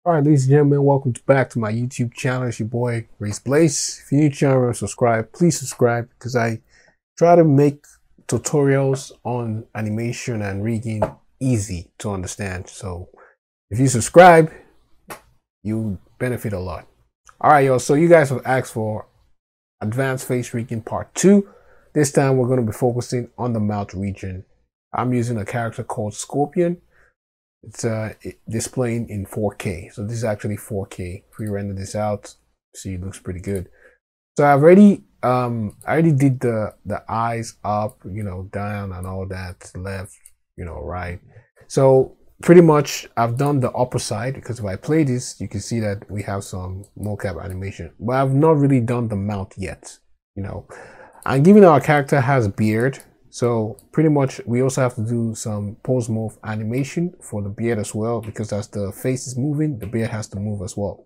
All right, ladies and gentlemen, welcome back to my YouTube channel. It's your boy, Race Blaze. If you're new to the channel and subscribe, please subscribe because I try to make tutorials on animation and rigging easy to understand. So if you subscribe, you benefit a lot. All right, y'all. So you guys have asked for advanced face rigging part 2. This time we're going to be focusing on the mouth region. I'm using a character called Sculpting. It's displaying in 4K. So this is actually 4K. Pre-render this out. See, it looks pretty good. So I've already I already did the eyes up, down and all that, left, right. So pretty much I've done the upper side because if I play this, you can see that we have some mocap animation. But I've not really done the mouth yet, And given our character has a beard, so pretty much we also have to do some post move animation for the beard as well, because as the face is moving, the beard has to move as well.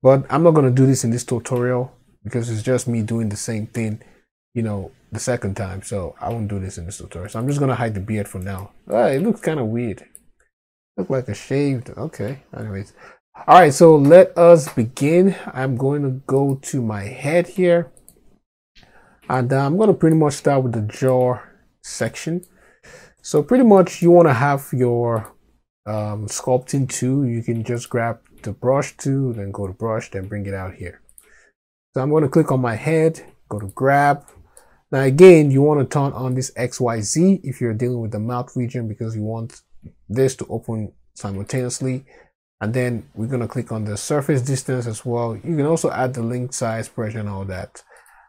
But I'm not going to do this in this tutorial because it's just me doing the same thing, the second time. So I won't do this in this tutorial. So I'm just going to hide the beard for now. It looks kind of weird. Look like a shaved. Okay. Anyways. All right. So let us begin. I'm going to go to my head here. And I'm going to pretty much start with the jaw section. So pretty much you want to have your sculpting tool. You can just grab the brush tool, then go to brush, then bring it out here. So I'm going to click on my head, go to grab. Now again, you want to turn on this XYZ if you're dealing with the mouth region because you want this to open simultaneously. And then we're going to click on the surface distance as well. You can also add the link size, pressure, and all that.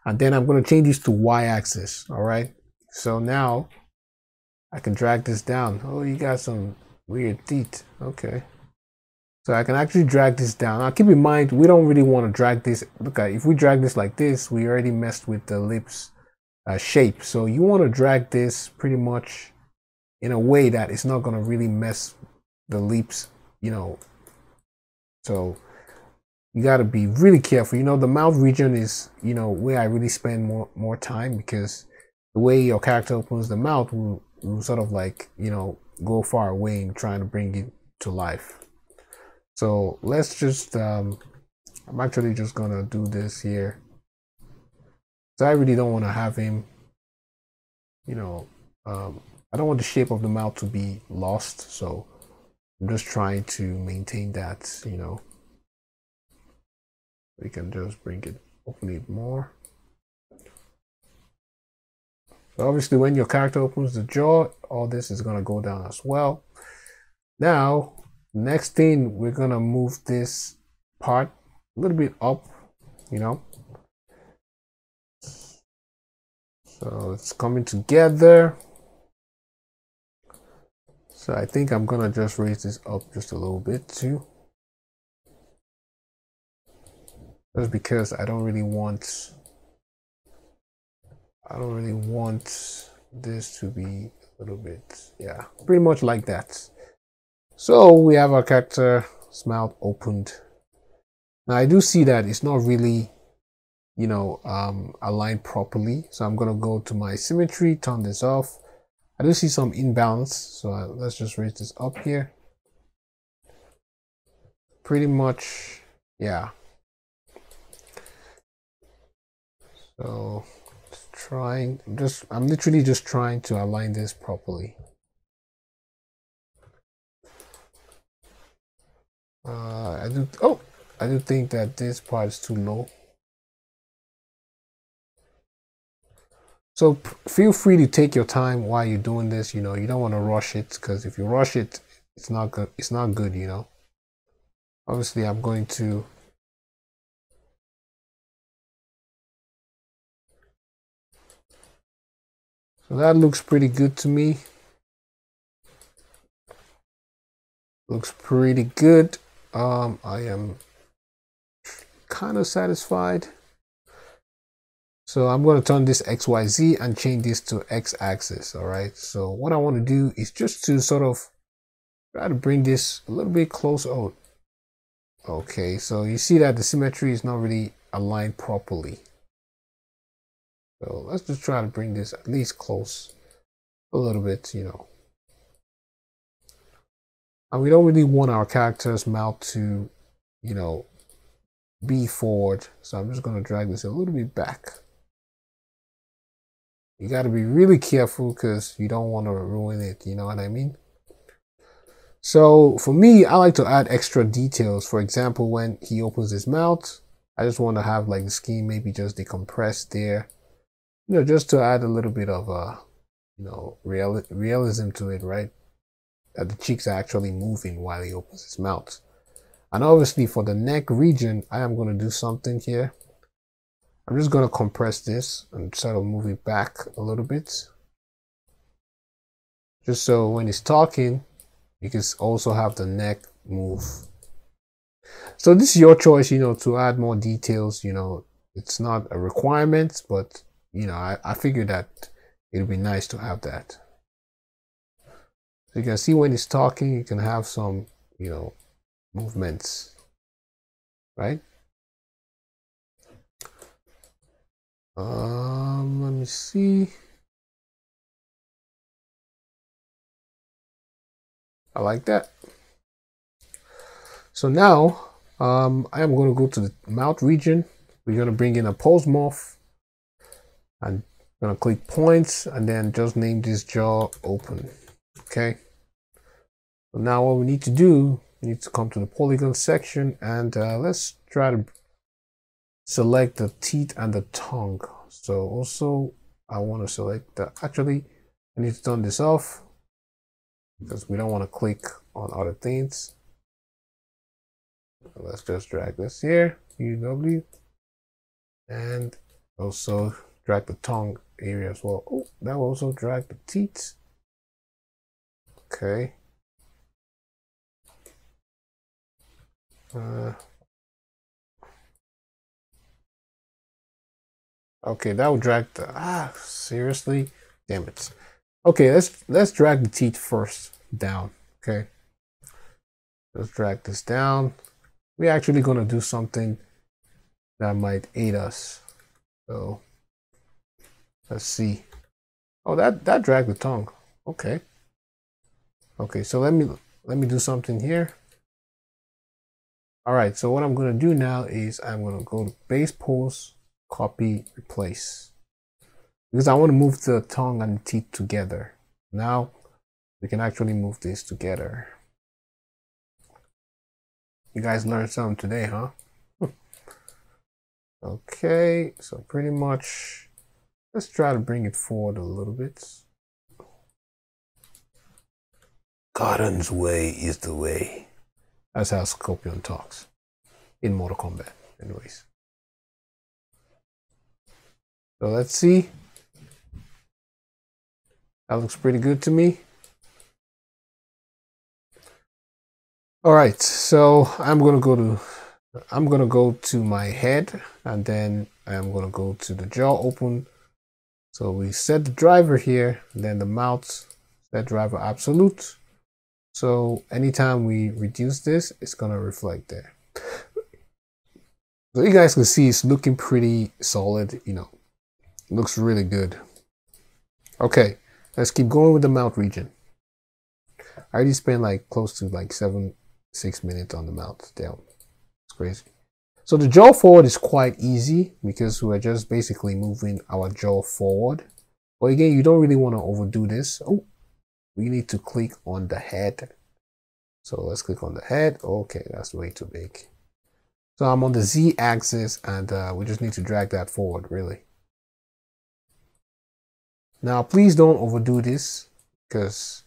And then I'm going to change this to Y-axis. All right. So now I can drag this down. Oh, you got some weird teeth. Okay. So I can actually drag this down. Now keep in mind, we don't really want to drag this. Look at, if we drag this like this, we already messed with the lips shape. So you want to drag this pretty much in a way that it's not going to really mess the lips, So you got to be really careful. The mouth region is, where I really spend more time because the way your character opens the mouth will sort of like, go far away in trying to bring it to life. So let's just, I'm actually just going to do this here. So I really don't want to have him, I don't want the shape of the mouth to be lost. So I'm just trying to maintain that, We can just bring it, open it more. So obviously when your character opens the jaw, all this is going to go down as well. Now, next thing, we're going to move this part a little bit up, So it's coming together. So I think I'm going to just raise this up just a little bit too. Just because I don't really want this to be a little bit, yeah, pretty much like that. So we have our character's mouth opened. Now I do see that it's not really, aligned properly. So I'm going to go to my symmetry, turn this off. I do see some imbalance. So let's just raise this up here. Pretty much, yeah. So I'm literally just trying to align this properly. I do think that this part is too low. So feel free to take your time while you're doing this. You don't want to rush it because if you rush it, it's not good. It's not good. Obviously, I'm going to. So that looks pretty good to me. Looks pretty good. I am kind of satisfied. So I'm going to turn this XYZ and change this to X-axis. All right. So what I want to do is just to sort of try to bring this a little bit closer. Oh, okay. So you see that the symmetry is not really aligned properly. So let's just try to bring this at least close a little bit, And we don't really want our character's mouth to, you know, be forward. So I'm just going to drag this a little bit back. You got to be really careful because you don't want to ruin it. You know what I mean? So for me, I like to add extra details. For example, when he opens his mouth, I just want to have like the skin maybe just decompressed there. You know, just to add a little bit of you know, realism to it, right? That the cheeks are actually moving while he opens his mouth. And obviously for the neck region, I am going to do something here. I'm just going to compress this and sort of move it back a little bit. Just so when he's talking, you can also have the neck move. So this is your choice, you know, to add more details. You know, it's not a requirement, but, you know, I figured that it'd be nice to have that. So you can see when he's talking, you can have some, you know, movements, right? Let me see. I like that. So now, I am going to go to the mouth region. We're going to bring in a pose morph and I'm going to click points and then just name this jaw open. Okay. So now what we need to do, we need to come to the polygon section and let's try to select the teeth and the tongue. So also I want to select the, actually I need to turn this off because we don't want to click on other things. Let's just drag this here, UW, and also drag the tongue area as well. Oh, that will also drag the teeth. Okay. Okay, that will drag the, seriously, damn it. Okay, let's drag the teeth first down. Okay, let's drag this down. We're actually going to do something that might aid us. So let's see. Oh, that dragged the tongue. Okay. Okay, so let me do something here. All right, so what I'm going to do now is I'm going to go to base pose, copy, replace. Because I want to move the tongue and the teeth together. Now we can actually move this together. You guys learned something today, huh? Okay, so pretty much, let's try to bring it forward a little bit. Gordon's way is the way. That's how Scorpion talks in Mortal Kombat, anyways. So let's see. That looks pretty good to me. All right, so I'm gonna go to my head and then I'm gonna go to the jaw open. So we set the driver here, and then the mouth, set driver absolute. So anytime we reduce this, it's gonna reflect there. So you guys can see it's looking pretty solid, you know, it looks really good. Okay, let's keep going with the mouth region. I already spent like close to like 6 minutes on the mouth. Damn, it's crazy. So the jaw forward is quite easy because we're just basically moving our jaw forward. But again, you don't really want to overdo this. Oh, we need to click on the head. So let's click on the head. Okay, that's way too big. So I'm on the Z axis and we just need to drag that forward, really. Now, please don't overdo this because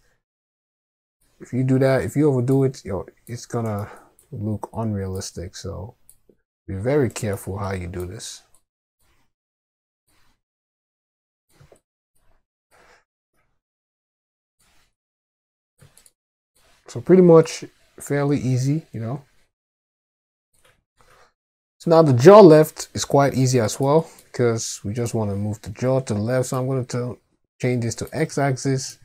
if you do that, if you overdo it, it's gonna look unrealistic. So be very careful how you do this. So pretty much fairly easy, you know. So now the jaw left is quite easy as well because we just want to move the jaw to the left. So I'm going to change this to X-axis,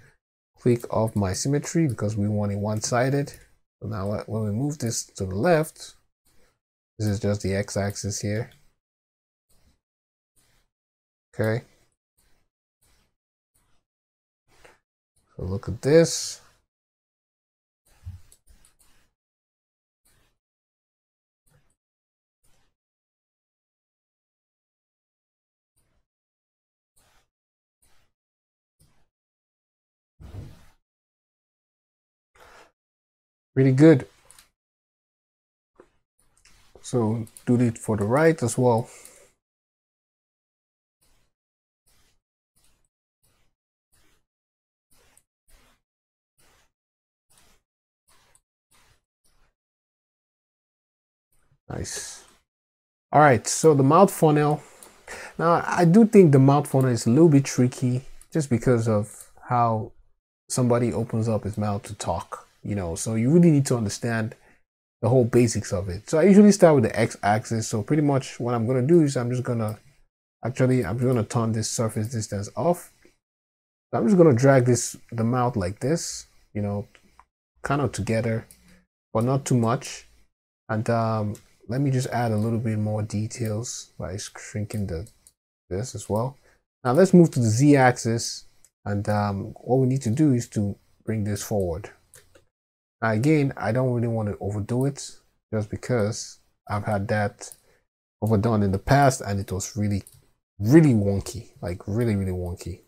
click off my symmetry because we want it one-sided. So now when we move this to the left, this is just the X-axis here. Okay. So look at this. Pretty good. So do it for the right as well. Nice. All right, so the mouth funnel. Now, I do think the mouth funnel is a little bit tricky just because of how somebody opens up his mouth to talk, you know, so you really need to understand the whole basics of it. So I usually start with the x-axis. So pretty much what I'm going to do is I'm just going to turn this surface distance off. I'm just going to drag the mouth like this, you know, kind of together, but not too much. And let me just add a little bit more details by shrinking this as well. Now let's move to the z-axis, and what we need to do is to bring this forward. Now again, I don't really want to overdo it just because I've had that overdone in the past and it was really wonky, like really wonky.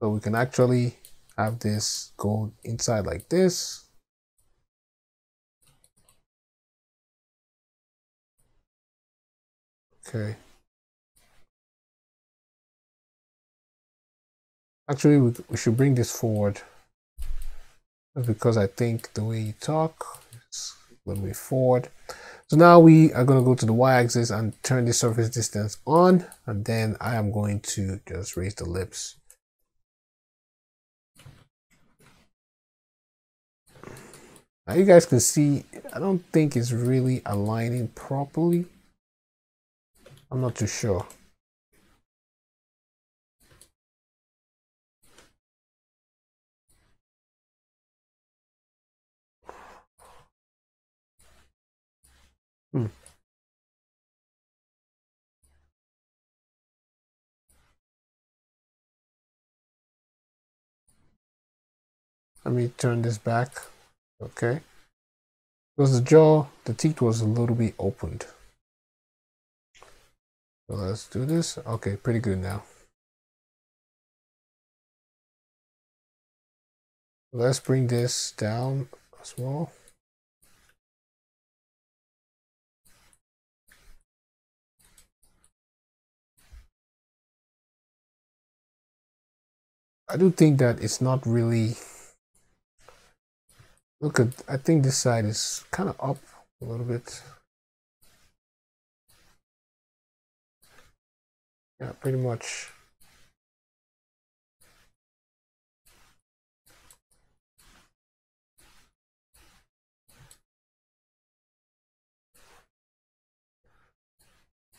So we can actually have this go inside like this. Okay. Actually, we should bring this forward because I think the way you talk is a little bit forward. So now we are going to go to the y-axis and turn the surface distance on, and then I am going to just raise the lips. Now you guys can see, I don't think it's really aligning properly. I'm not too sure. Let me turn this back. Okay. Because the teeth was a little bit opened. So let's do this. Okay, pretty good now. Let's bring this down as well. I do think that it's not really, look at, I think this side is kind of up a little bit. Yeah, pretty much.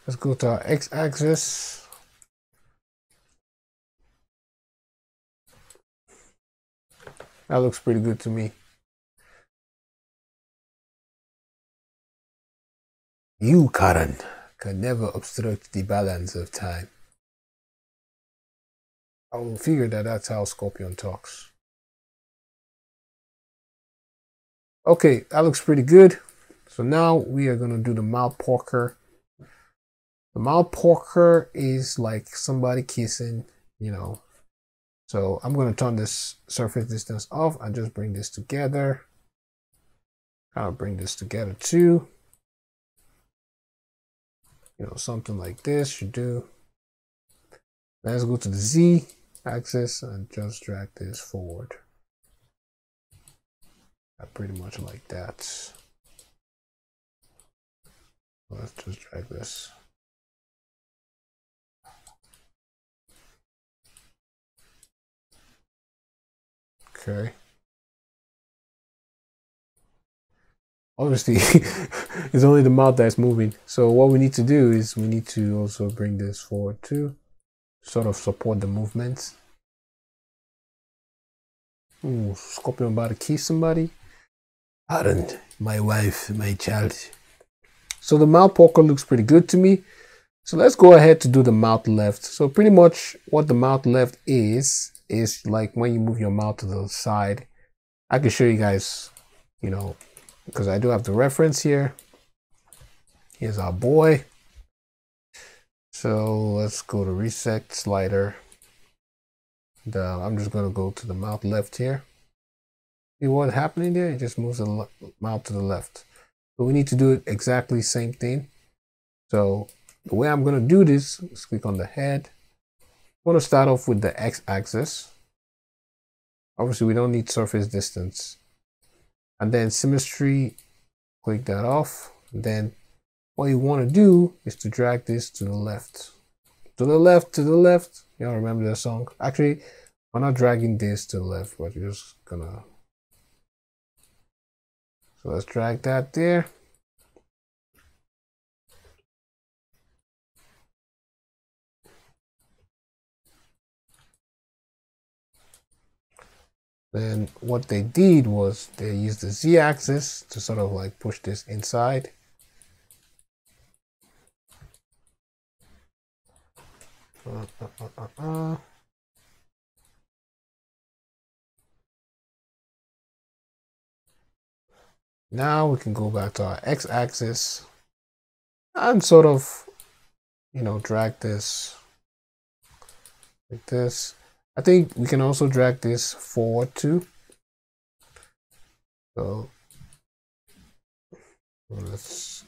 Let's go to our x-axis. That looks pretty good to me. You, Karen, can never obstruct the balance of time. I will figure that that's how Scorpion talks. Okay, that looks pretty good. So now we are going to do the mouth porker. The mouth porker is like somebody kissing, you know. So I'm going to turn this surface distance off and just bring this together. I'll bring this together too. You know, something like this should do. Let's go to the Z axis and just drag this forward. Pretty much like that. Let's just drag this. Okay. Obviously, it's only the mouth that's moving. So what we need to do is we need to also bring this forward too, sort of support the movements. Ooh, Scorpion about to kiss somebody. Pardon, my wife, my child. So the mouth porker looks pretty good to me. So let's go ahead to do the mouth left. So pretty much what the mouth left is like when you move your mouth to the side. I can show you guys, you know, because I do have the reference here. Here's our boy. So let's go to reset slider. I'm just going to go to the mouth left here. See what's happening there? It just moves the mouth to the left. So we need to do it exactly same thing. So the way I'm going to do this is click on the head. I'm going to start off with the x-axis. Obviously, we don't need surface distance. And then symmetry, click that off. And then what you want to do is to drag this to the left. To the left, to the left. Y'all remember that song? Actually, I'm not dragging this to the left, but we're just gonna. So let's drag that there. Then what they did was they used the z-axis to sort of like push this inside. Now we can go back to our x-axis and sort of, you know, drag this like this. I think we can also drag this forward too. So let's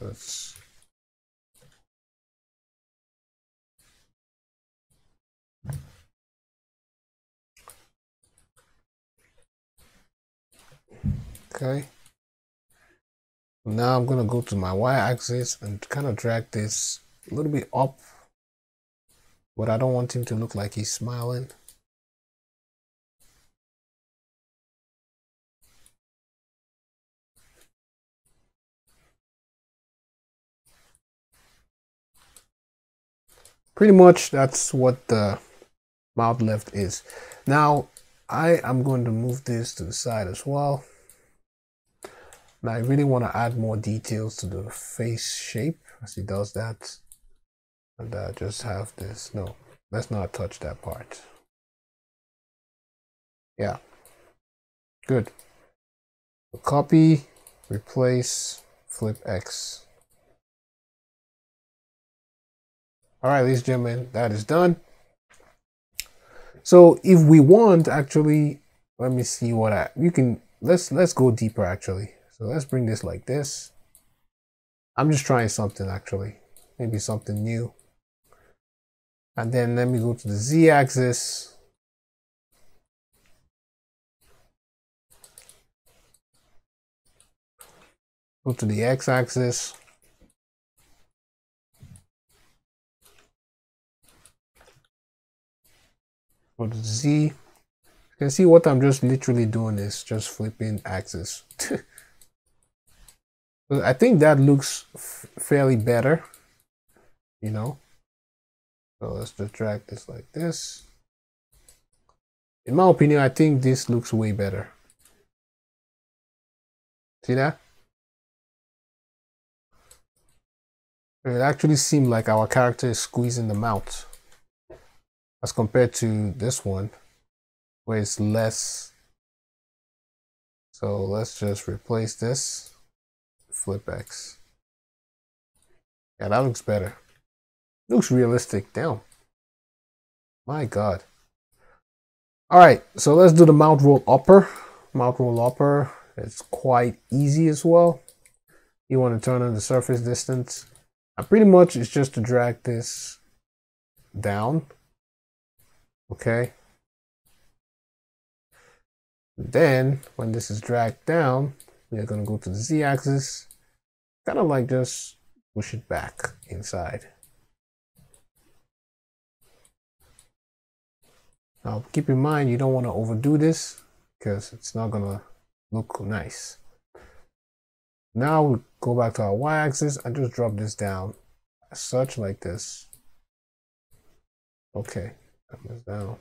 okay. Now I'm gonna go to my y-axis and kind of drag this a little bit up, but I don't want him to look like he's smiling. Pretty much that's what the mouth lift is. Now I am going to move this to the side as well. Now I really want to add more details to the face shape as he does that. And just have this. No, let's not touch that part. Yeah, good. So copy, replace, flip X. All right, ladies and gentlemen, that is done. So if we want, actually, let me see what you can, let's go deeper actually. So let's bring this like this. I'm just trying something actually, maybe something new. And then let me go to the z-axis. Go to the x-axis. Go to the z. You can see what I'm just literally doing is just flipping axis. I think that looks fairly better, you know. So let's just drag this like this. In my opinion, I think this looks way better. See that? It actually seemed like our character is squeezing the mouth as compared to this one where it's less. So let's just replace this. Flip X. Yeah, that looks better. Looks realistic. Damn. My God. All right, so let's do the mount roll upper. Mount roll upper. It's quite easy as well. You want to turn on the surface distance. And pretty much it's just to drag this down. Okay. Then when this is dragged down, we're going to go to the z-axis. Kind of like just push it back inside. Now keep in mind you don't want to overdo this because it's not gonna look nice. Now we go back to our y-axis and just drop this down as such like this. Okay, drop this down.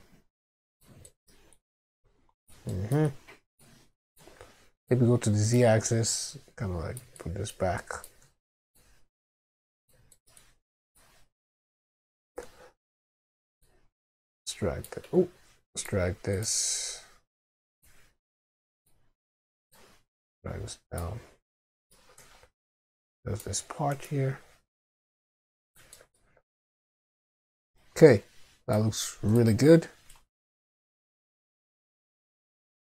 Maybe go to the z-axis, kind of like put this back. Let's drag that. Oh, let's drag this. Drag this down. There's this part here. Okay, that looks really good.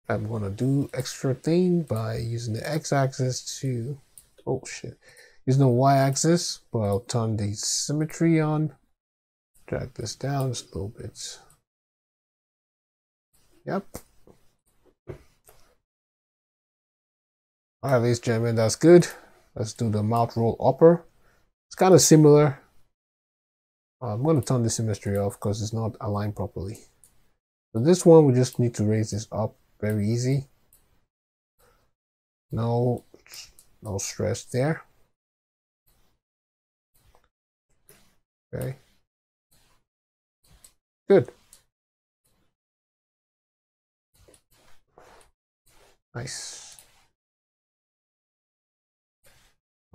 I'm gonna do extra thing by using the x-axis to, oh shit, using the y-axis, but I'll turn the symmetry on, drag this down just a little bit. Yep. All right, ladies and gentlemen, that's good. Let's do the mouth roll upper. It's kind of similar. I'm going to turn the symmetry off because it's not aligned properly. So this one, we just need to raise this up. Very easy. No stress there. Okay. Good. Nice.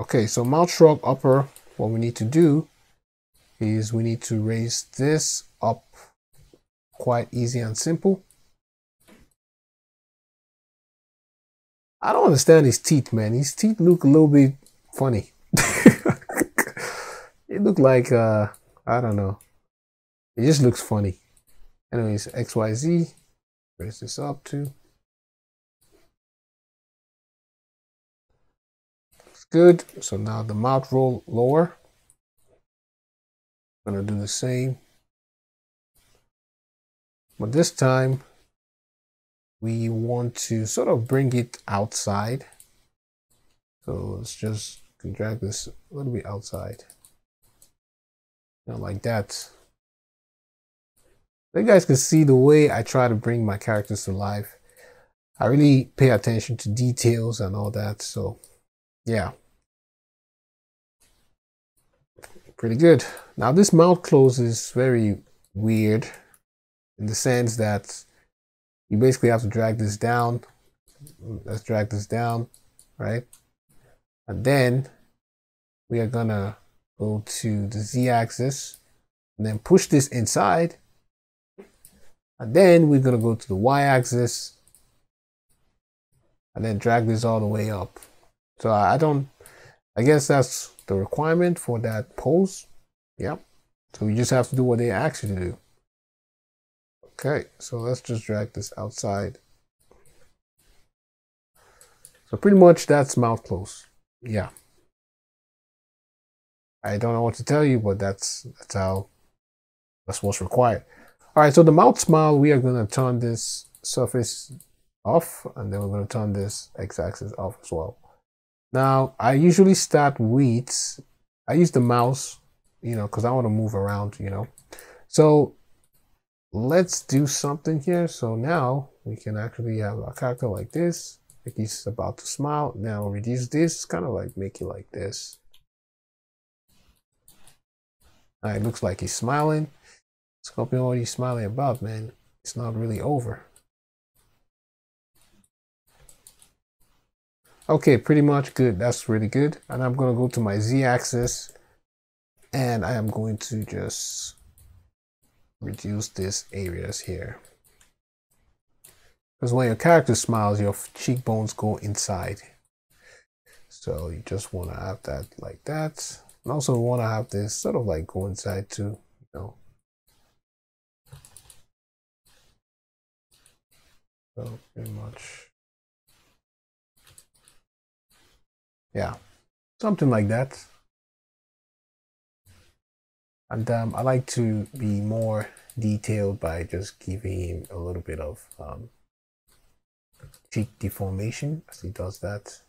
Okay, so mouth shrug upper, what we need to do is we need to raise this up quite easy and simple. I don't understand his teeth, man. His teeth look a little bit funny. It look like, I don't know. It just looks funny. Anyways, XYZ, raise this up too. It's good. So now the mouth roll lower. I'm gonna do the same. But this time, we want to sort of bring it outside. So let's just drag this a little bit outside. Like that. So you guys can see the way I try to bring my characters to life. I really pay attention to details and all that. So yeah. Pretty good. Now this mouth close is very weird in the sense that you basically have to drag this down. Let's drag this down, right? And then we are gonna go to the z-axis and then push this inside. And then we're gonna go to the y-axis and then drag this all the way up. So I guess that's the requirement for that pose. Yep. So you just have to do what they ask you to do. Okay, so let's just drag this outside. So pretty much that's mouth close. Yeah. I don't know what to tell you, but that's what's required. All right, so the mouth smile, we are going to turn this surface off, and then we're going to turn this x-axis off as well. Now, I usually start with, I use the mouse, because I want to move around, So let's do something here. So now we can actually have a character like this, like he's about to smile. Now reduce this, kind of like make it like this. It looks like he's smiling. Sculpting, what are you smiling about, man? It's not really over. Okay, pretty much good. That's really good. And I'm going to go to my z-axis and I am going to just reduce these areas here. Because when your character smiles, your cheekbones go inside. So you just want to have that like that. And also want to have this sort of like go inside too, So pretty much. Yeah, something like that. And I like to be more detailed by just giving him a little bit of cheek deformation as he does that.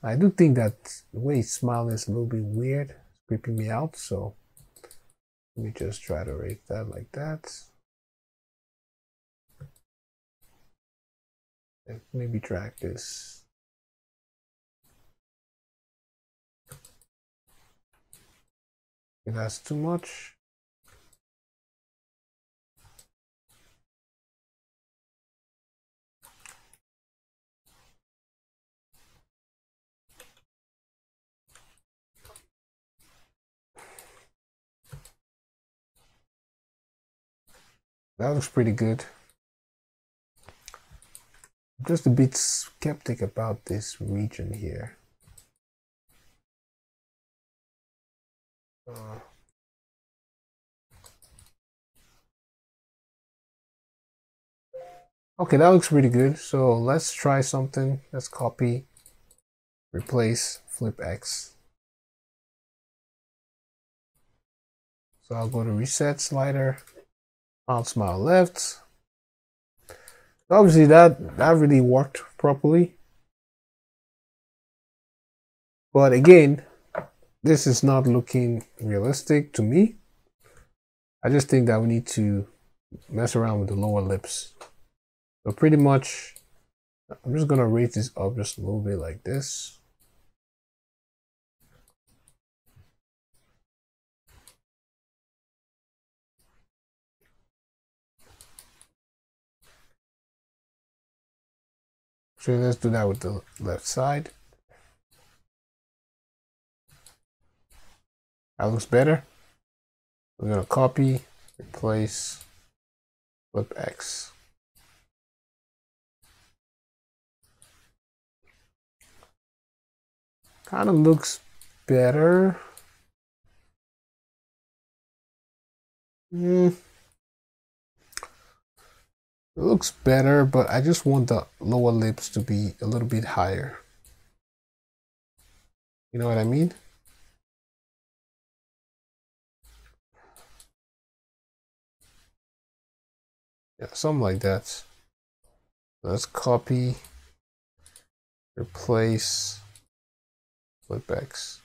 I do think that the way he's smiling is a little bit weird, it's creeping me out. So let me just try to erase that like that. And maybe drag this. If that's too much. That looks pretty good. I'm just a bit skeptic about this region here. Okay, that looks pretty good. So let's try something. Let's copy, replace, flip X. So I'll go to reset slider, I'll smile left. Obviously that really worked properly. But again, this is not looking realistic to me. I just think that we need to mess around with the lower lips. So pretty much, I'm just gonna raise this up just a little bit like this. So let's do that with the left side. That looks better. We're gonna copy, replace, flip X. Kind of looks better. It looks better, but I just want the lower lips to be a little bit higher. You know what I mean? Yeah, something like that. Let's copy, replace, flip X.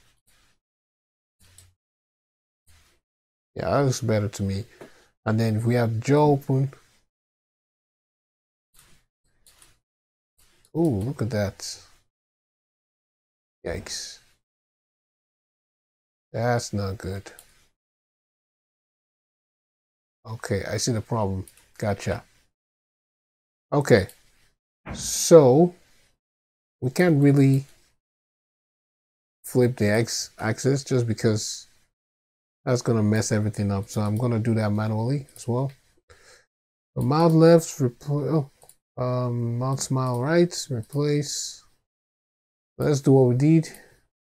Yeah, that looks better to me. And then if we have jaw open. Ooh, look at that. Yikes. That's not good. Okay, I see the problem. Gotcha. Okay, so we can't really flip the X axis just because that's gonna mess everything up. So I'm gonna do that manually as well. So mouth left, mouth smile right, replace. Let's do what we did.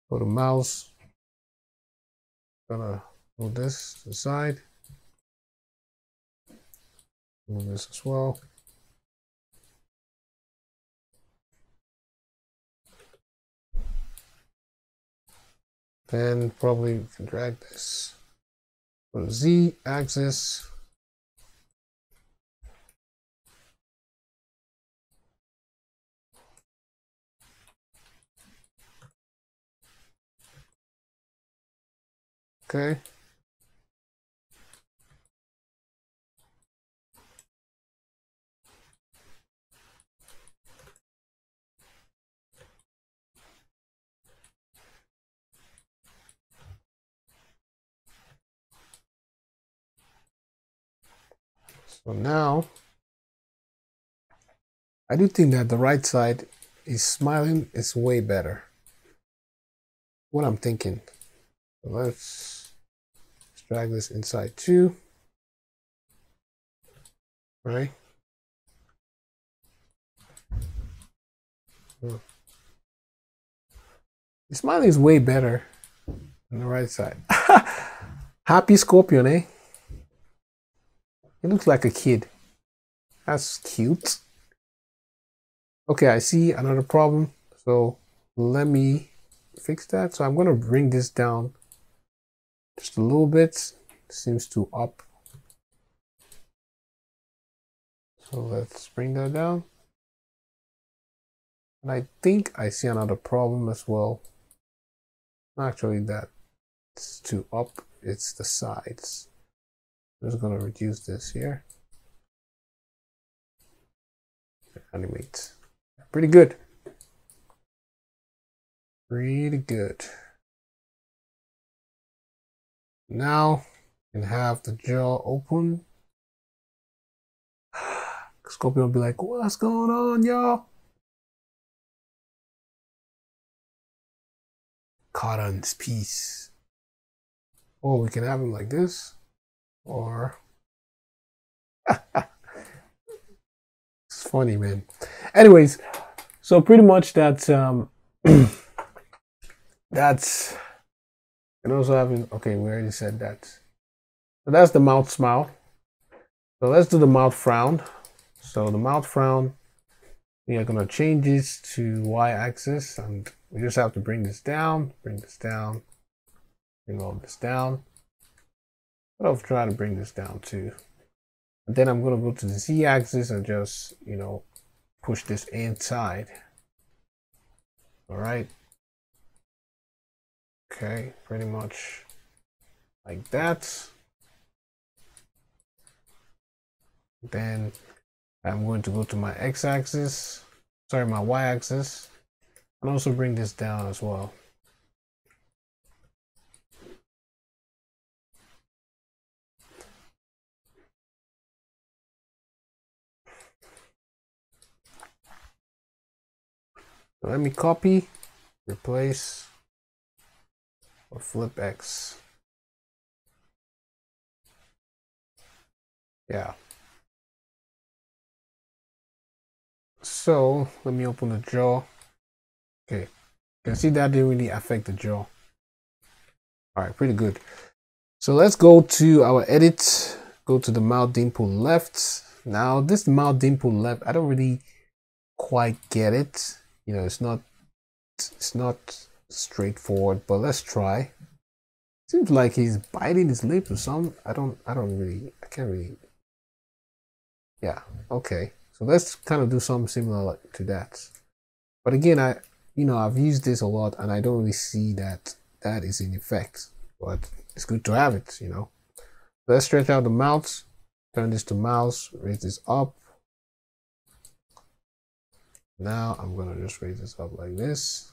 Go to mouse. Gonna move this to the side. Move this as well. Then probably we can drag this. Go to Z axis. Okay. So now, I do think that the right side is smiling is way better. What I'm thinking. So let's drag this inside too. Right? The smiling is way better on the right side. Happy Scorpion, eh? He looks like a kid. That's cute. Okay, I see another problem. So let me fix that. So I'm going to bring this down just a little bit. Seems too up. So let's bring that down. And I think I see another problem as well. Actually, that it's too up. It's the sides. I'm just going to reduce this here. Animate. Pretty good. Pretty good. Now you can have the jaw open. Scorpion will be like, what's going on, y'all? Cotton's piece. Or we can have him like this. Or it's funny, man. Anyways, so pretty much that's that's, and also having, okay, we already said that. So that's the mouth smile. So let's do the mouth frown. So the mouth frown, we are going to change this to y-axis, and we just have to bring this down, bring all this down. But I'll try to bring this down too. And then I'm going to go to the z-axis and just, push this inside. All right. Okay, pretty much like that. Then I'm going to go to my x-axis, sorry, my y-axis, and also bring this down as well. So let me copy, replace, or flip X. Yeah. So let me open the jaw. Okay, you can see that didn't really affect the jaw. All right, pretty good. So let's go to our edit, go to the mouth dimple left. Now this mouth dimple left, I don't really quite get it. It's not straightforward, but let's try. Seems like he's biting his lips or something. I can't really. Yeah, okay. So let's kind of do something similar to that. But again, I've used this a lot and I don't really see that is in effect, but it's good to have it, Let's stretch out the mouth, turn this to mouse, raise this up. Now I'm gonna just raise this up like this.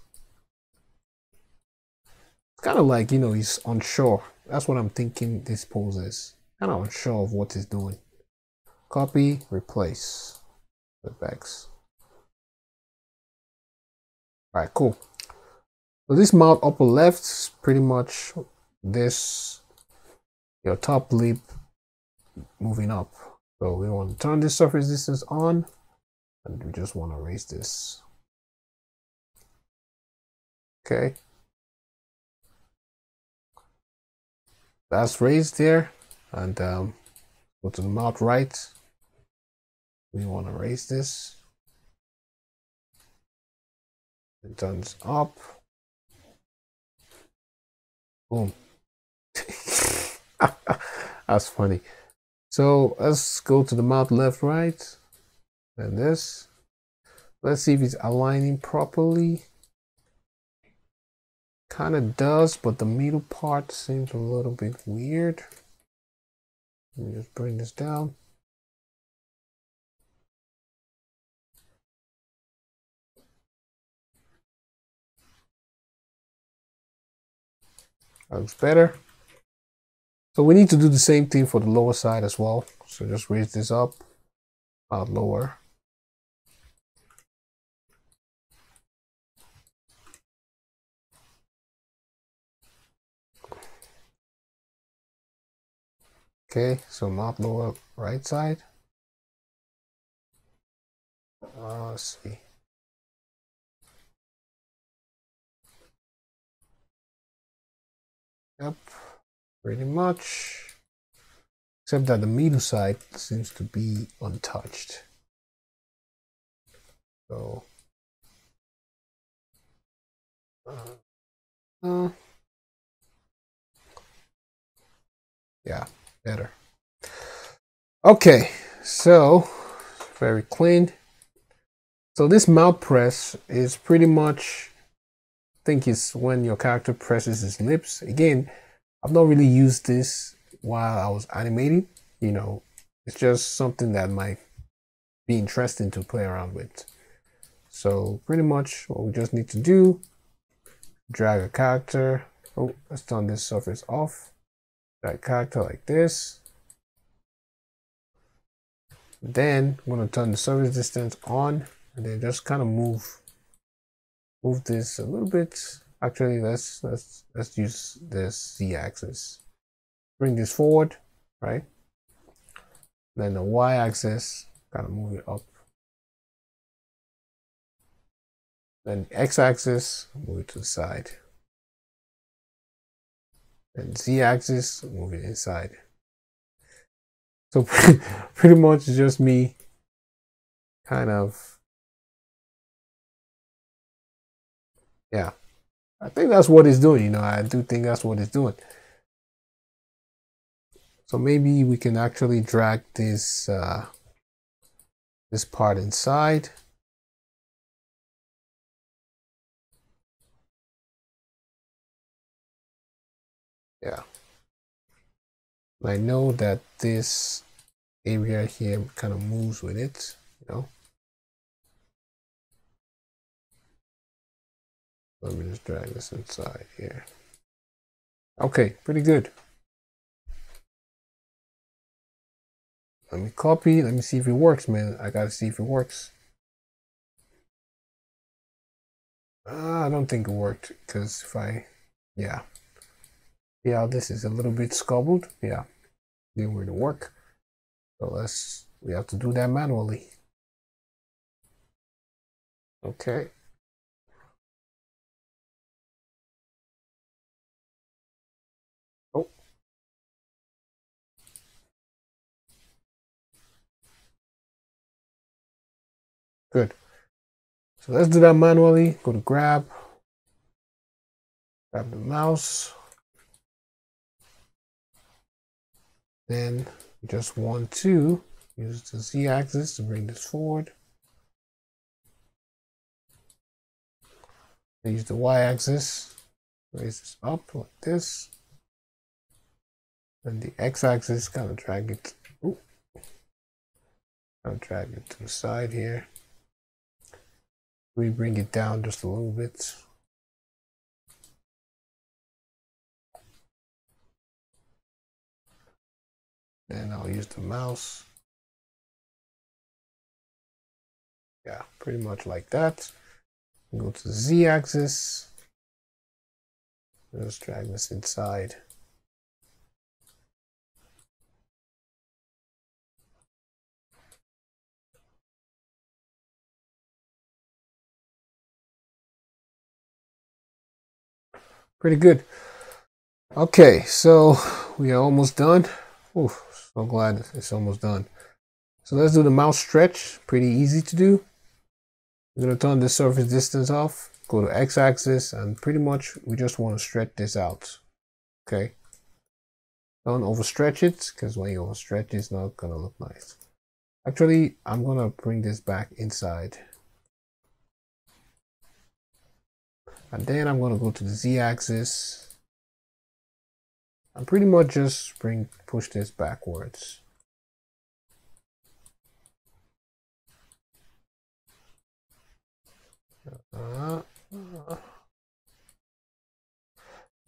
It's kind of like, he's unsure. That's what I'm thinking this pose is. Kind of unsure of what he's doing. Copy, replace, flip X. All right, cool. So this mouth upper left is pretty much this, your top lip moving up. So we want to turn this surface distance on, and we just want to raise this. Okay. That's raised there, and go to the mouth right. We want to raise this. It turns up. Boom. That's funny. So let's go to the mouth left, right, and this. Let's see if it's aligning properly. Kind of does, but the middle part seems a little bit weird. Let me just bring this down. That looks better. So we need to do the same thing for the lower side as well. So just raise this up, lower. Okay, so mouth lower right side. Let's see. Yep, pretty much. Except that the middle side seems to be untouched. So, yeah, better. Okay, so very clean. So this mouth press is pretty much, I think it's when your character presses his lips. Again, I've not really used this while I was animating. It's just something that might be interesting to play around with. So pretty much what we just need to do, drag a character. Oh, let's turn this surface off. Drag a character like this. Then I'm going to turn the surface distance on, and then just kind of move this a little bit. Actually, let's use this z-axis. Bring this forward, right? Then the y-axis, kind of move it up. Then x-axis, move it to the side. And z-axis, move it inside. So pretty much just me kind of, yeah, I think that's what it's doing. You know, I do think that's what it's doing. So maybe we can actually drag this this part inside. Yeah. I know that this area here kind of moves with it, you know. Let me just drag this inside here. Okay, pretty good. Let me copy. Let me see if it works, man. I gotta see if it works. I don't think it worked because if I, yeah, this is a little bit scuffled. Yeah, didn't really work. So we have to do that manually. Okay. Oh. Good. So let's do that manually. Go to grab the mouse. Then you just want to use the Z-axis to bring this forward. Use the Y-axis, raise this up like this. And the X-axis, kind of drag it. Ooh. Kind of drag it to the side here. We bring it down just a little bit. Then I'll use the mouse. Yeah, pretty much like that. Go to the Z-axis. Just drag this inside. Pretty good. Okay, so we are almost done. Oof, so glad it's almost done. So let's do the mouse stretch. Pretty easy to do. We're going to turn the surface distance off. Go to X-axis, and pretty much we just want to stretch this out. Okay. Don't overstretch it, because when you overstretch it's not going to look nice. Actually, I'm going to bring this back inside. And then I'm going to go to the Z-axis. And pretty much just push this backwards.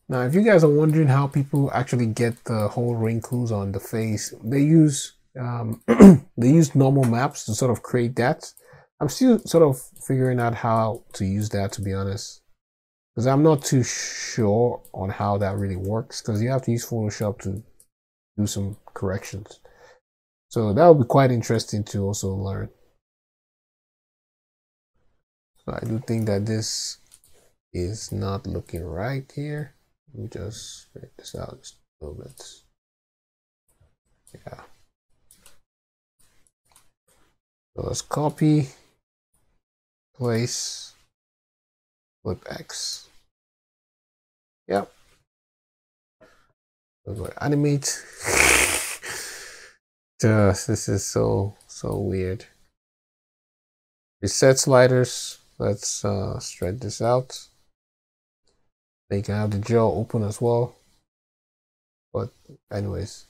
Now, if you guys are wondering how people actually get the whole wrinkles on the face, they use they use normal maps to sort of create that. I'm still sort of figuring out how to use that, to be honest, because I'm not too sure on how that really works, because you have to use Photoshop to do some corrections. So that would be quite interesting to also learn. So I do think that this is not looking right here. Let me just break this out just a little bit. Yeah. So let's copy, place, flip X. Yep. So go to animate. This is so weird. Reset sliders. Let's stretch this out. Then you can have the jaw open as well. But anyways,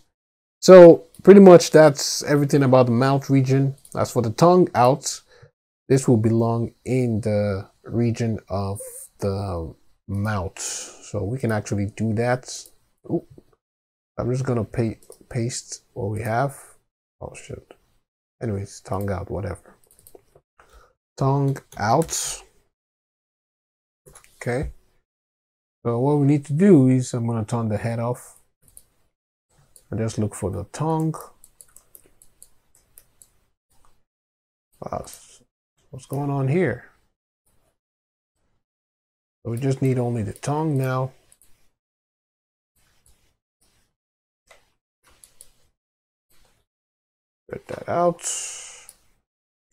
so pretty much that's everything about the mouth region. As for the tongue out, this will belong in the region of the mouth. So we can actually do that. Ooh. I'm just gonna paste what we have. Oh shit. Anyways, tongue out, whatever. Tongue out. Okay. So what we need to do is I'm gonna turn the head off. And just look for the tongue. What's going on here? So we just need only the tongue now. Get that out.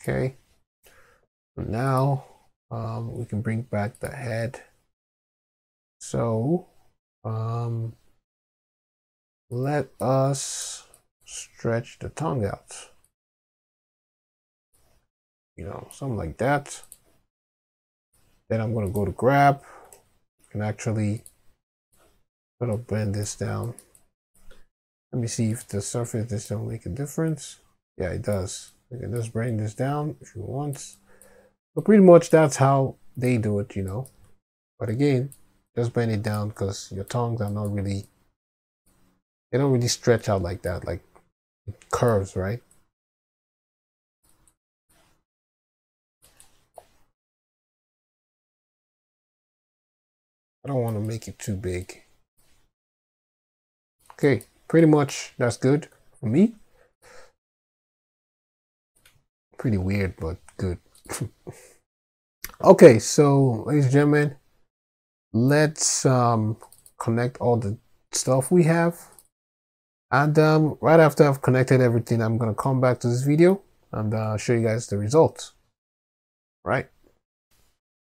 Okay. Now we can bring back the head. So let us stretch the tongue out. You know, something like that. Then I'm going to go to grab and actually sort of bend this down. Let me see if the surface this will make a difference. Yeah, it does. You can just bring this down if you want. But pretty much that's how they do it, you know. But again, just bend it down because your tongues are not really, they don't really stretch out like that, like it curves, right? I don't want to make it too big. Okay, pretty much that's good for me. Pretty weird, but good. Okay, so ladies and gentlemen, let's connect all the stuff we have. And right after I've connected everything, I'm going to come back to this video and show you guys the results. Right.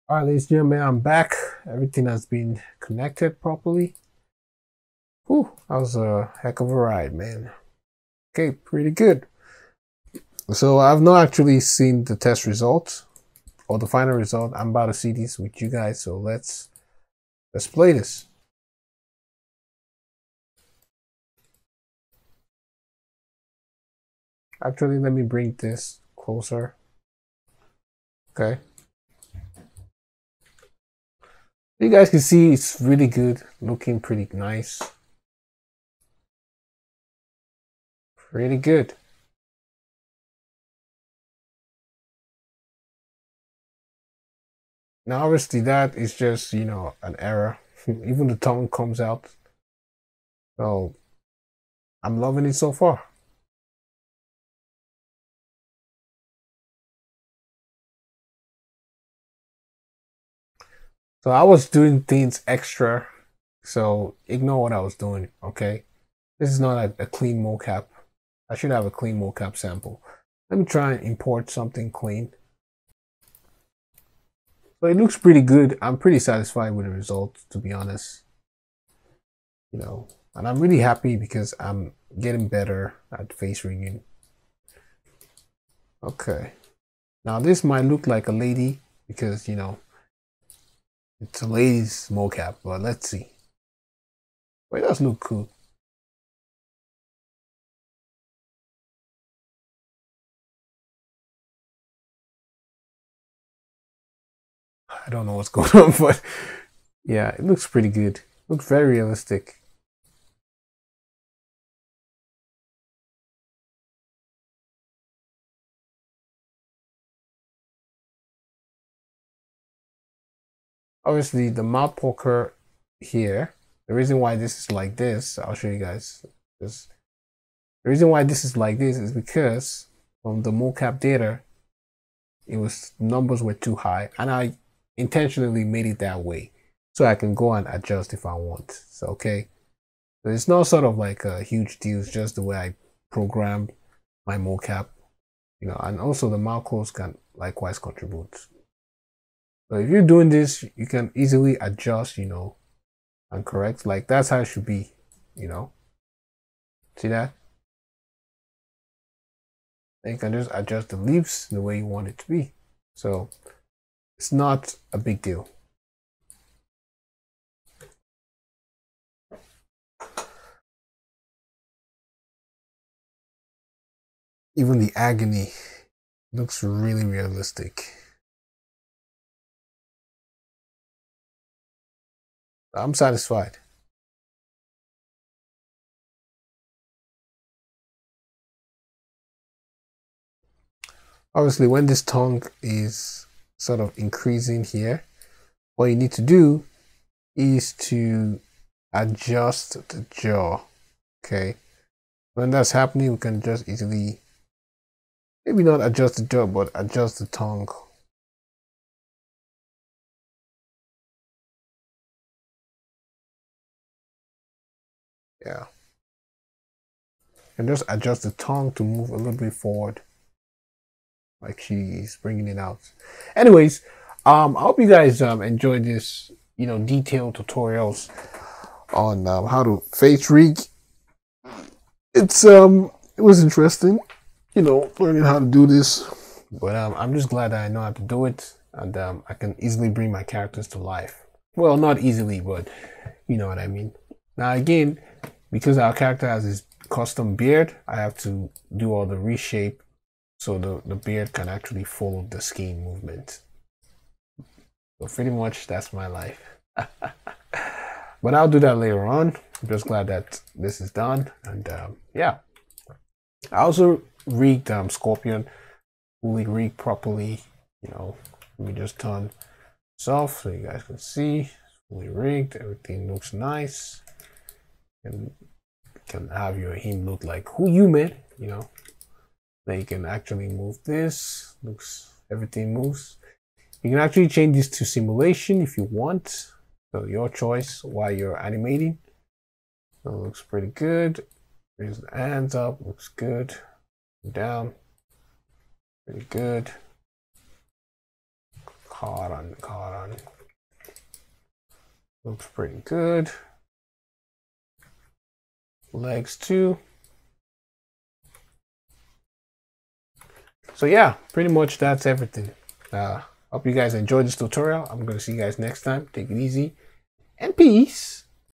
All right, ladies and gentlemen, I'm back. Everything has been connected properly. Whew, that was a heck of a ride, man. Okay, pretty good. So I've not actually seen the test results or the final result. I'm about to see these with you guys. So let's play this. Actually, let me bring this closer. Okay. You guys can see it's really good, looking pretty nice. Pretty good. Now, obviously, that is just, you know, an error. Even the tongue comes out. So, I'm loving it so far. So, I was doing things extra. So, ignore what I was doing, okay? This is not a clean mocap. I should have a clean mocap sample. Let me try and import something clean. So, it looks pretty good. I'm pretty satisfied with the results, to be honest. You know, and I'm really happy because I'm getting better at face rigging. Okay. Now this might look like a lady because, you know, it's a lady's mocap, but let's see. Well, it does look cool. I don't know what's going on, but yeah, it looks pretty good. Looks very realistic. Obviously, the mouth poker here, the reason why this is like this, I'll show you guys. This. The reason why this is like this is because from the mocap data, it was numbers were too high, and I intentionally made it that way so I can go and adjust if I want. So okay, so it's not sort of like a huge deal. It's just the way I programmed my mocap, you know, and also the macros can likewise contribute. So if you're doing this, you can easily adjust, you know, and correct. Like that's how it should be, you know. See that? And you can just adjust the leaves the way you want it to be. So it's not a big deal. Even the agony looks really realistic. I'm satisfied. Obviously, when this tongue is sort of increasing here, what you need to do is to adjust the jaw. Okay. When that's happening, we can just easily, maybe not adjust the jaw, but adjust the tongue. Yeah. And just adjust the tongue to move a little bit forward. like she's bringing it out. Anyways, I hope you guys enjoyed this, detailed tutorials on how to face rig. It was interesting, learning how to do this. But I'm just glad that I know how to do it, and I can easily bring my characters to life. Well, not easily, but you know what I mean. Now again, because our character has his custom beard, I have to do all the reshape so the beard can actually follow the skin movement. So pretty much that's my life. But I'll do that later on. I'm just glad that this is done. And yeah, I also rigged Scorpion, fully rigged properly. Let me just turn this off so you guys can see. Fully rigged, everything looks nice. And can have him look like who you met, Then you can actually move this. Everything moves. You can actually change this to simulation if you want. So your choice while you're animating. So it looks pretty good. Raise the hands up, looks good. Down, pretty good. Caught on. Looks pretty good. Legs too. So yeah, pretty much that's everything. Hope you guys enjoyed this tutorial. I'm going to see you guys next time. Take it easy and peace.